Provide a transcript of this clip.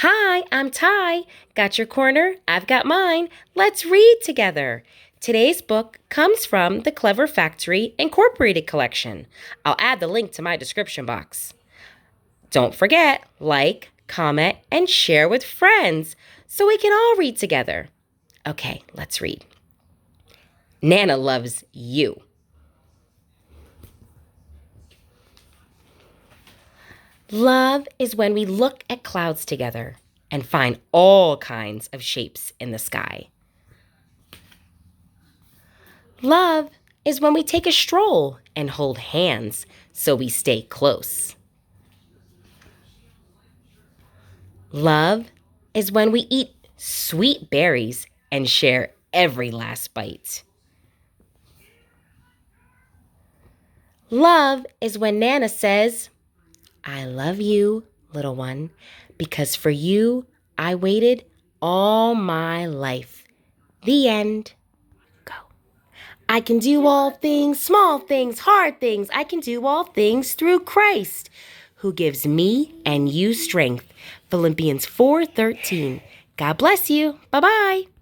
Hi, I'm Ty. Got your corner? I've got mine. Let's read together. Today's book comes from the Clever Factory Incorporated collection. I'll add the link to my description box. Don't forget, like, comment, and share with friends so we can all read together. Okay, let's read. Nana loves you. Love is when we look at clouds together and find all kinds of shapes in the sky. Love is when we take a stroll and hold hands so we stay close. Love is when we eat sweet berries and share every last bite. Love is when Nana says, I love you, little one, because for you I waited all my life. The end. Go. I can do all things, small things, hard things. I can do all things through Christ, who gives me and you strength. Philippians 4:13. God bless you. Bye-bye.